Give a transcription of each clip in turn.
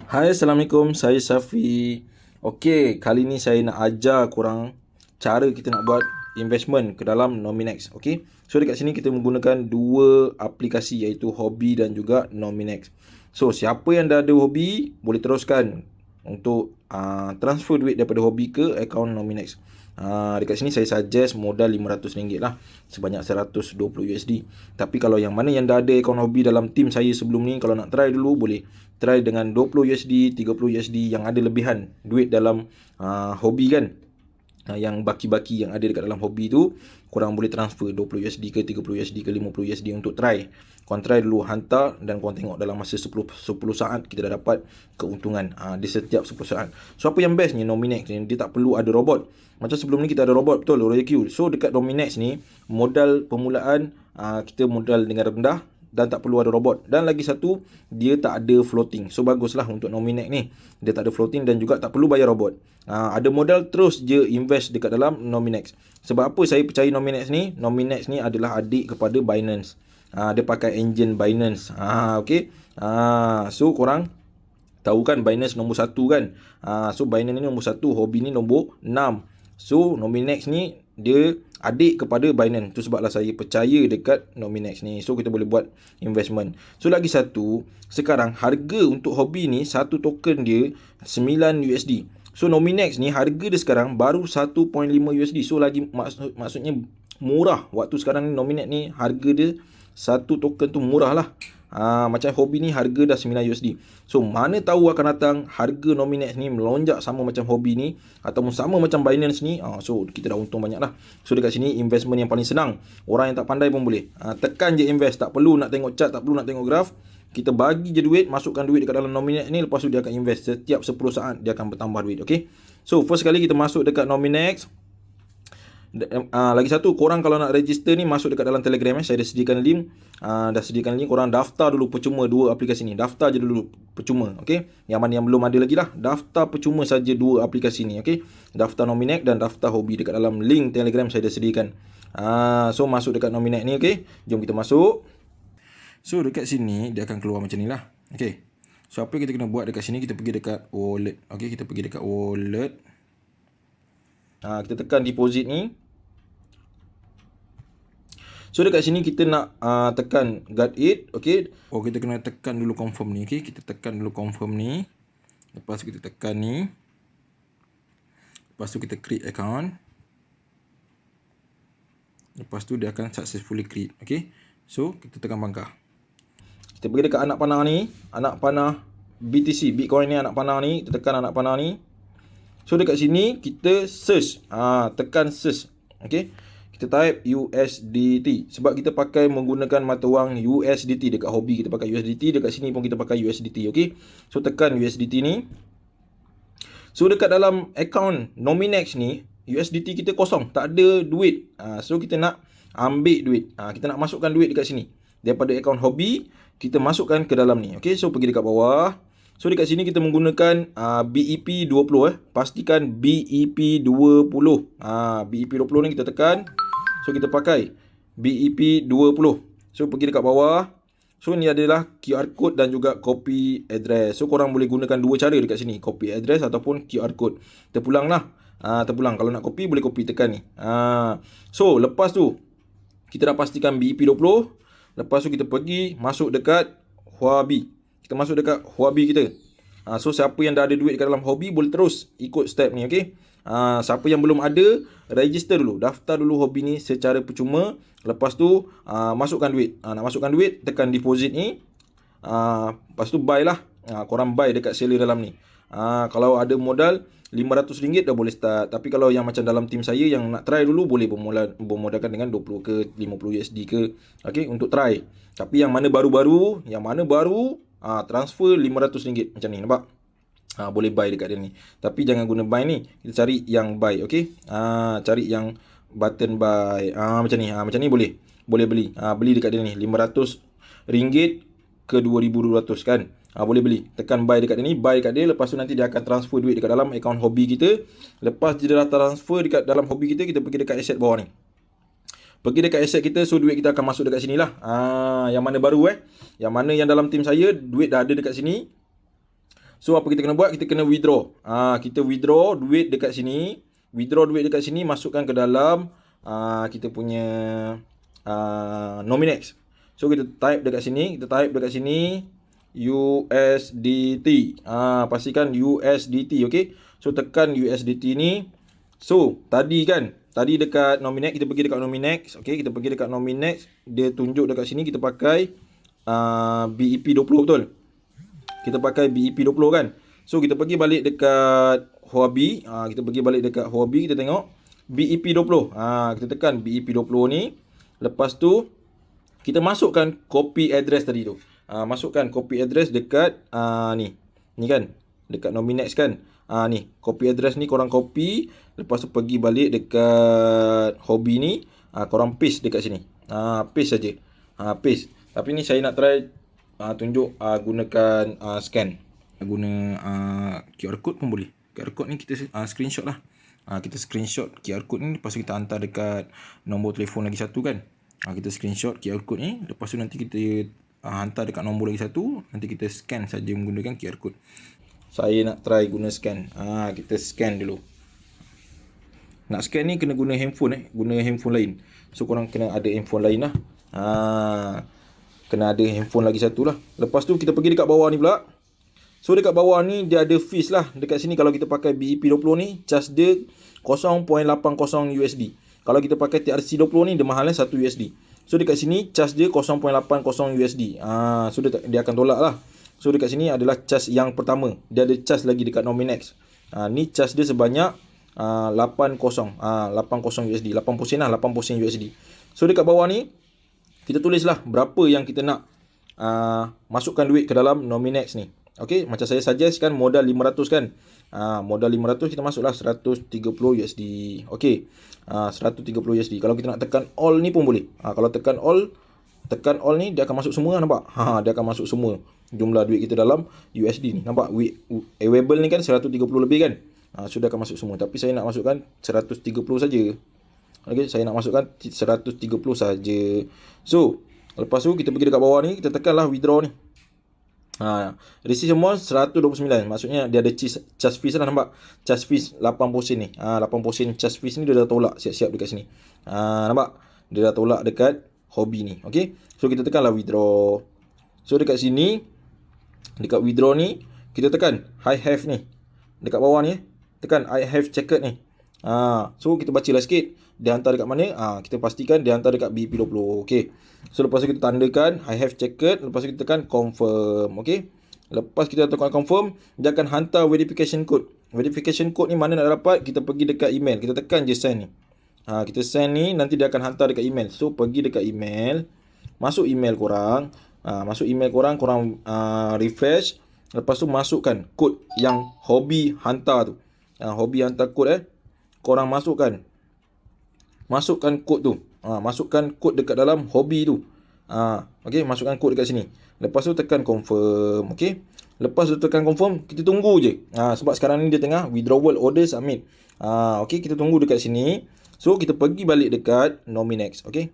Hai, Assalamualaikum. Saya Safi. Okey, kali ni saya nak ajar korang cara kita nak buat investment ke dalam Nominex. Okey. So dekat sini kita menggunakan dua aplikasi iaitu Hobby dan juga Nominex. So siapa yang dah ada Hobby boleh teruskan untuk transfer duit daripada Hobby ke akaun Nominex. Dekat sini saya suggest modal RM500 lah, sebanyak $120. Tapi kalau yang mana yang dah ada akaun Hobby dalam team saya sebelum ni, kalau nak try dulu boleh try dengan $20, $30 yang ada lebihan duit dalam Hobby kan. Yang baki-baki yang ada dekat dalam Hobby tu, korang boleh transfer $20 ke $30 ke $50 untuk try. Korang try dulu, hantar, dan korang tengok dalam masa 10 saat kita dah dapat keuntungan di setiap 10 saat. So apa yang bestnya Nominex ni, dia tak perlu ada robot. Macam sebelum ni kita ada robot, betul, Royal Q. So dekat Nominex ni, modal permulaan kita modal dengan rendah dan tak perlu ada robot. Dan lagi satu, dia tak ada floating. So baguslah untuk Nominex ni. Dia tak ada floating dan juga tak perlu bayar robot. Ada modal, terus je invest dekat dalam Nominex. Sebab apa saya percaya Nominex ni? Nominex ni adalah adik kepada Binance. Dia pakai engine Binance. Okay. So korang tahu kan Binance nombor 1 kan. So Binance ni nombor 1, Hobby ni nombor 6. So Nominex ni dia adik kepada Binance. Tu sebablah saya percaya dekat Nominex ni. So kita boleh buat investment. So lagi satu, sekarang harga untuk Hobby ni satu token dia $9. So Nominex ni harga dia sekarang baru $1.5. So lagi maksudnya murah. Waktu sekarang ni Nominex ni harga dia satu token tu murah lah. Macam Hobby ni harga dah $9. So mana tahu akan datang harga Nominex ni melonjak sama macam Hobby ni ataupun sama macam Binance ni. So kita dah untung banyak lah. So dekat sini investment yang paling senang. Orang yang tak pandai pun boleh. Tekan je invest. Tak perlu nak tengok chart, tak perlu nak tengok graf. Kita bagi je duit, masukkan duit dekat dalam Nominex ni, lepas tu dia akan invest. Setiap 10 saat dia akan bertambah duit. Okay. So first kali kita masuk dekat Nominex. Lagi satu, korang kalau nak register ni masuk dekat dalam Telegram saya dah sediakan link. Dah sediakan link, korang daftar dulu percuma dua aplikasi ni. Daftar je dulu percuma, okey. Yang mana yang belum ada lagi lah, daftar percuma saja dua aplikasi ni, okey. Daftar Nominex dan daftar Hobby dekat dalam link Telegram saya dah sediakan. So masuk dekat Nominex ni, okey. Jom kita masuk. So dekat sini dia akan keluar macam ni lah. Okey. So apa yang kita kena buat dekat sini, kita pergi dekat wallet. Okey, kita pergi dekat wallet. Kita tekan deposit ni. So dekat sini kita nak tekan guard it, okey. Kita kena tekan dulu confirm ni, okey. Kita tekan dulu confirm ni. Lepas tu kita tekan ni. Lepas tu kita create account. Lepas tu dia akan successfully create, okey. So kita tekan bangkah. Kita pergi dekat anak panah ni, anak panah BTC, Bitcoin ni, anak panah ni, kita tekan anak panah ni. So dekat sini kita search, tekan search, okey. Kita type USDT. Sebab kita pakai menggunakan mata wang USDT. Dekat Hobby kita pakai USDT. Dekat sini pun kita pakai USDT. Okay. So tekan USDT ni. So dekat dalam account Nominex ni, USDT kita kosong. Tak ada duit. So kita nak ambil duit. Kita nak masukkan duit dekat sini. Daripada account Hobby, kita masukkan ke dalam ni. Okay. So pergi dekat bawah. So dekat sini kita menggunakan BEP20. Pastikan BEP20. BEP20 ni kita tekan. So kita pakai BEP20. So pergi dekat bawah. So ni adalah QR code dan juga copy address. So korang boleh gunakan dua cara dekat sini, copy address ataupun QR code. Terpulang lah. Terpulang. Kalau nak copy boleh copy, tekan ni. So lepas tu kita dah pastikan BEP20. Lepas tu kita pergi masuk dekat Huobi. Kita masuk dekat Huobi kita. So siapa yang dah ada duit dekat dalam Hobby boleh terus ikut step ni, okey. Siapa yang belum ada, register dulu, daftar dulu Hobby ni secara percuma. Lepas tu masukkan duit. Nak masukkan duit, tekan deposit ni. Lepas tu buy lah. Korang buy dekat seller dalam ni. Kalau ada modal RM500 dah boleh start. Tapi kalau yang macam dalam team saya yang nak try dulu, boleh bermodalkan dengan 20 ke 50 USD ke, okey, untuk try. Tapi yang mana baru, transfer RM500 macam ni, nampak? Boleh buy dekat dia ni. Tapi jangan guna buy ni. Kita cari yang buy, okey. Cari yang button buy. Macam ni. Macam ni boleh. Boleh beli. Beli dekat dia ni RM500 ke 2,200 kan. Boleh beli. Tekan buy dekat dia ni, buy dekat dia. Lepas tu nanti dia akan transfer duit dekat dalam account Hobby kita. Lepas dia dah transfer dekat dalam Hobby kita, kita pergi dekat asset bawah ni. Pergi dekat asset kita, so duit kita akan masuk dekat sini lah. Yang mana baru Yang mana yang dalam team saya, duit dah ada dekat sini. So apa kita kena buat? Kita kena withdraw. Kita withdraw duit dekat sini. Withdraw duit dekat sini, masukkan ke dalam kita punya Nominex. So kita type dekat sini, USDT. Pastikan USDT, okey. So tekan USDT ni. So tadi dekat Nominex, kita pergi dekat Nominex, okey, kita pergi dekat Nominex, dia tunjuk dekat sini kita pakai BEP 20, betul? Kita pakai BEP 20 kan. So kita pergi balik dekat Huobi, kita tengok BEP 20. Kita tekan BEP 20 ni. Lepas tu kita masukkan copy address tadi tu. Masukkan copy address dekat ni. Ni kan, dekat Nominex kan. Ni, copy address ni korang copy, lepas tu pergi balik dekat Hobi ni, korang paste dekat sini. Paste saja. Paste. Tapi ni saya nak try tunjuk gunakan scan. Guna QR code pun boleh. QR code ni kita screenshot lah. Kita screenshot QR code ni, lepas tu kita hantar dekat nombor telefon lagi satu kan. Kita screenshot QR code ni, lepas tu nanti kita hantar dekat nombor lagi satu, nanti kita scan saja menggunakan QR code. Saya nak try guna scan. Kita scan dulu. Nak scan ni kena guna handphone guna handphone lain. So korang kena ada handphone lain lah. Kena ada handphone lagi satu lah. Lepas tu kita pergi dekat bawah ni pula. So dekat bawah ni dia ada fees lah. Dekat sini kalau kita pakai BEP 20 ni, charge dia 0.80 USD. Kalau kita pakai TRC 20 ni, dia mahalnya 1 USD. So dekat sini charge dia 0.80 USD. So dia akan tolak lah. So dekat sini adalah charge yang pertama. Dia ada charge lagi dekat Nominex. Ni charge dia sebanyak 80 USD. 80 sen lah, 80 sen USD. So dekat bawah ni kita tulislah berapa yang kita nak masukkan duit ke dalam Nominex ni. Okey, macam saya suggest kan modal 500 kan. Modal 500 kita masuklah 130 USD. Okey. 130 USD. Kalau kita nak tekan all ni pun boleh. Kalau tekan all ni dia akan masuk semua, nampak? Dia akan masuk semua jumlah duit kita dalam USD ni. Nampak? Available ni kan 130 lebih kan. Sudah akan masuk semua. Tapi saya nak masukkan 130 saja. Okey, saya nak masukkan 130 saja. So, lepas tu kita pergi dekat bawah ni, kita tekanlah withdraw ni. Receive amount 129. Maksudnya dia ada charge fees lah, nampak? Charge fees 80 sen ni. 80 sen charge fees ni dia dah tolak siap-siap dekat sini. Nampak? Dia dah tolak dekat Hobi ni. Okey. So kita tekanlah withdraw. So dekat sini, dekat withdraw ni, kita tekan I have ni. Dekat bawah ni, tekan I have checked ni. So kita bacalah sikit. Dia hantar dekat mana? Kita pastikan dia hantar dekat BEP 20. Okey. So lepas tu kita tandakan I have checked. Lepas tu kita tekan confirm. Okey. Lepas kita tekan confirm, dia akan hantar verification code. Verification code ni mana nak dapat? Kita pergi dekat email. Kita tekan je send ni. Kita send ni, nanti dia akan hantar dekat email. So pergi dekat email, masuk email korang. Korang refresh. Lepas tu masukkan kod yang Hobi hantar tu. Hobi hantar kod korang masukkan kod tu. Masukkan kod dekat dalam Hobi tu. Okey, masukkan kod dekat sini. Lepas tu tekan confirm. Okey. Lepas tu tekan confirm, kita tunggu je. Sebab sekarang ni dia tengah withdrawal order submit. Okey, kita tunggu dekat sini. So kita pergi balik dekat Nominex. Okey.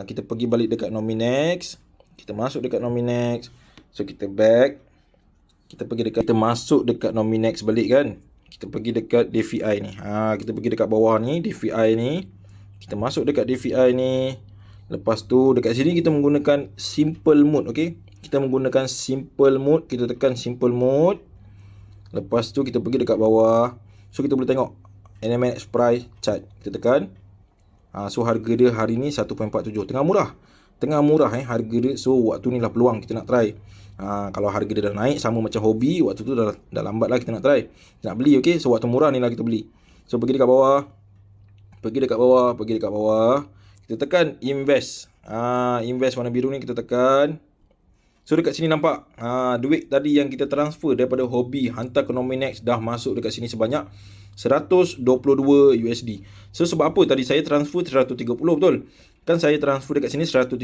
Kita pergi balik dekat Nominex. Kita masuk dekat Nominex. So kita back. Kita masuk dekat Nominex balik kan. Kita pergi dekat DVI ni. Kita pergi dekat bawah ni, DVI ni. Kita masuk dekat DVI ni. Lepas tu dekat sini kita menggunakan simple mode. Okey. Kita menggunakan simple mode. Kita tekan simple mode. Lepas tu kita pergi dekat bawah. So kita boleh tengok NMX price chart. Kita tekan. So harga dia hari ni 1.47. Tengah murah harga dia. So waktu ni lah peluang kita nak try. Kalau harga dia dah naik sama macam Hobi, waktu tu dah lambat lah kita nak try. Kita nak beli, okey. So waktu murah ni lah kita beli. So pergi dekat bawah. Kita tekan invest. Invest warna biru ni kita tekan. So dekat sini nampak duit tadi yang kita transfer daripada Hobi hantar ke Nominex dah masuk dekat sini sebanyak 122 USD. So sebab apa tadi saya transfer 130, betul? Kan saya transfer dekat sini 130.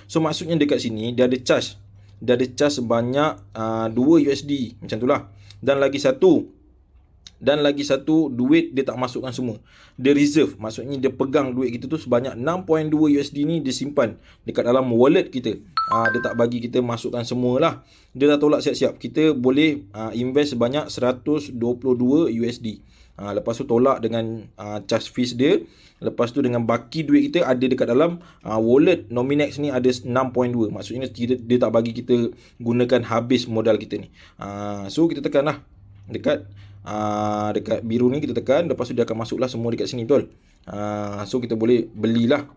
So maksudnya dekat sini dia ada charge. Dia ada charge sebanyak 2 USD. Macam itulah. Dan lagi satu, Dan lagi satu, duit dia tak masukkan semua. Dia reserve. Maksudnya dia pegang duit kita tu sebanyak 6.2 USD ni dia simpan dekat dalam wallet kita. Dia tak bagi kita masukkan semualah. Dia dah tolak siap-siap. Kita boleh invest sebanyak 122 USD. Lepas tu tolak dengan charge fees dia. Lepas tu dengan baki duit kita ada dekat dalam wallet Nominex ni ada 6.2. Maksudnya dia tak bagi kita gunakan habis modal kita ni. So kita tekan lah dekat biru ni, kita tekan. Lepas tu dia akan masuklah semua dekat sini, betul. So kita boleh belilah.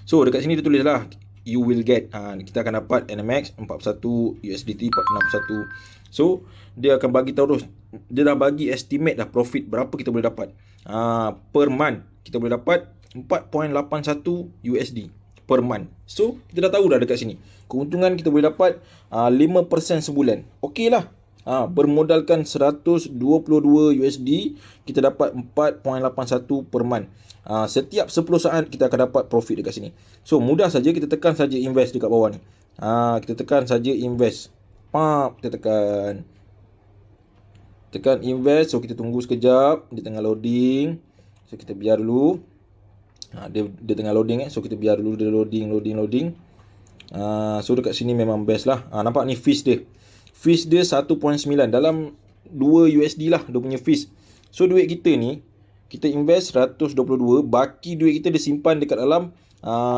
So dekat sini dia tulis lah, you will get, kita akan dapat NMAX 41, USDT 461. So dia akan bagi tahu terus, dia dah bagi estimate dah profit berapa kita boleh dapat. Per month kita boleh dapat 4.81 USD per month. So kita dah tahu dah dekat sini keuntungan kita boleh dapat 5% sebulan. Okey lah. Bermodalkan 122 USD, kita dapat 4.81 per month. Setiap 10 saat kita akan dapat profit dekat sini. So mudah saja, kita tekan saja invest dekat bawah ni. Kita tekan saja invest. Kita tekan invest. So kita tunggu sekejap, dia tengah loading. So kita biar dulu. Dia tengah loading So kita biar dulu dia loading. So dekat sini memang best lah. Nampak ni fees dia. Fees dia 1.9 dalam 2 USD lah dia punya fees. So duit kita ni, kita invest 122, baki duit kita dia simpan dekat dalam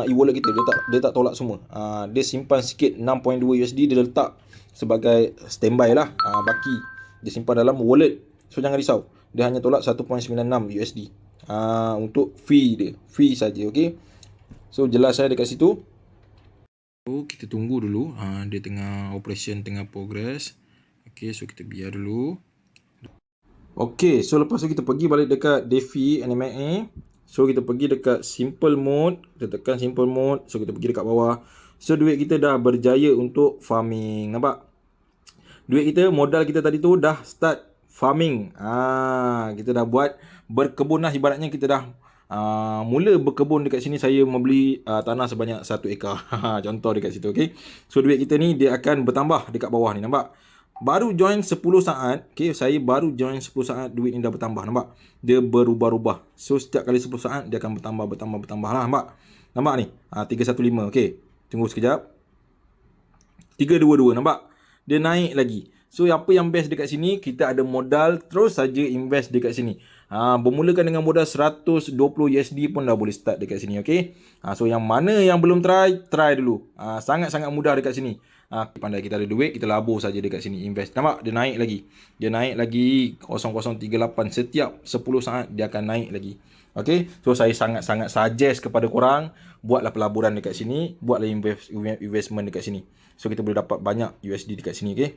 e-wallet kita. Dia tak tolak semua. Dia simpan sikit 6.2 USD, dia letak sebagai standby lah. Baki dia simpan dalam wallet. So jangan risau, dia hanya tolak 1.96 USD untuk fee dia. Fee saja, okey. So jelas saya dekat situ. So kita tunggu dulu, dia tengah operation, tengah progress. Okay, so kita biar dulu. Okay, so lepas tu kita pergi balik dekat DeFi NMAX. So kita pergi dekat simple mode, kita tekan simple mode. So kita pergi dekat bawah. So duit kita dah berjaya untuk farming. Nampak? Duit kita, modal kita tadi tu dah start farming. Kita dah buat berkebun lah, ibaratnya kita dah mula berkebun. Dekat sini saya membeli tanah sebanyak 1 ekar. Contoh dekat situ, okey. So duit kita ni dia akan bertambah dekat bawah ni, nampak? Baru join 10 saat, okey, saya baru join 10 saat duit ni dah bertambah, nampak? Dia berubah-ubah. So setiap kali 10 saat dia akan bertambah lah, nampak? Nampak ni? 315, okey. Tunggu sekejap. 322, nampak? Dia naik lagi. So apa yang best dekat sini, kita ada modal, terus saja invest dekat sini. Bermulakan dengan modal 120 USD pun dah boleh start dekat sini, okey. So yang mana yang belum try dulu. Sangat-sangat mudah dekat sini. Pandai kita ada duit, kita labur saja dekat sini, invest. Nampak? Dia naik lagi. Dia naik lagi 0038. Setiap 10 saat dia akan naik lagi. Okey. So saya sangat-sangat suggest kepada korang, buatlah pelaburan dekat sini, buatlah investment dekat sini. So kita boleh dapat banyak USD dekat sini, okey.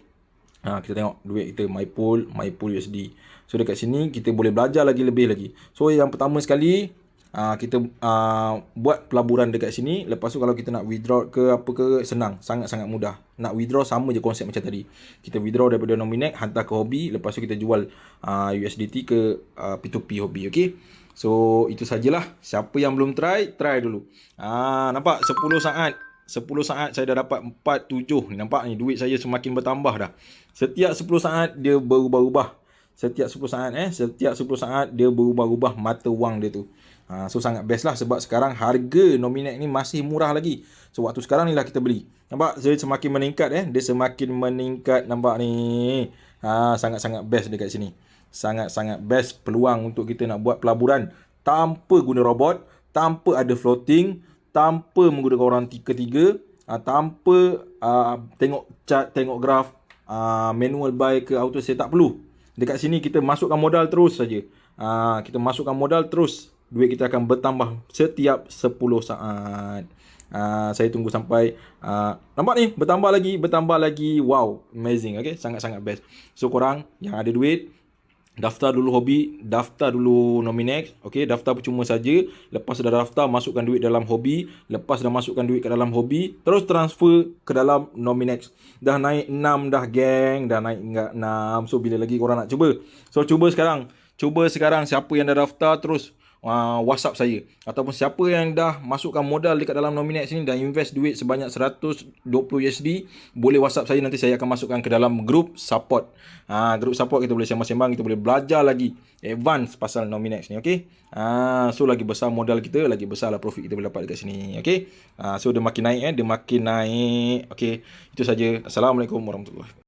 Kita tengok duit kita MyPool USD. So dekat sini kita boleh belajar lebih lagi. So yang pertama sekali, kita buat pelaburan dekat sini. Lepas tu kalau kita nak withdraw ke apa ke, senang, sangat-sangat mudah. Nak withdraw sama je konsep macam tadi. Kita withdraw daripada Nominex, hantar ke Hobi, lepas tu kita jual USDT ke P2P Hobi, okey. So itu sajalah. Siapa yang belum try dulu. Nampak 10 saat saya dah dapat 47. Nampak ni duit saya semakin bertambah dah. Setiap 10 saat dia berubah-ubah. Setiap 10 saat dia berubah-ubah mata wang dia tu. So sangat best lah, sebab sekarang harga Nominex ni masih murah lagi. So waktu sekarang ni lah kita beli. Nampak dia semakin meningkat, dia semakin meningkat, nampak ni. Sangat-sangat best dekat sini. Sangat-sangat best peluang untuk kita nak buat pelaburan tanpa guna robot, tanpa ada floating, tanpa menggunakan orang ketiga, tanpa tengok chart, tengok graf, manual buy ke auto sell, tak perlu. Dekat sini kita masukkan modal terus saja. Kita masukkan modal terus, duit kita akan bertambah setiap 10 saat. Saya tunggu sampai nampak ni bertambah lagi. Wow, amazing, okey, sangat-sangat best. So korang yang ada duit, daftar dulu Hobi, daftar dulu Nominex, okey, daftar percuma saja. Lepas dah daftar, masukkan duit dalam Hobi. Lepas dah masukkan duit ke dalam Hobi, terus transfer ke dalam Nominex. Dah naik 6 dah, geng, dah naik hingga 6. So bila lagi korang nak cuba? So cuba sekarang siapa yang dah daftar, terus WhatsApp saya. Ataupun siapa yang dah masukkan modal dekat dalam Nominex ni dan invest duit sebanyak 120 USD, boleh WhatsApp saya, nanti saya akan masukkan ke dalam grup support. Grup support kita boleh sembang-sembang, kita boleh belajar lagi advance pasal Nominex ni, okey. So lagi besar modal kita, lagi besarlah profit kita boleh dapat dekat sini, okey. So dia makin naik dia makin naik. Okey, itu saja. Assalamualaikum warahmatullahi wabarakatuh.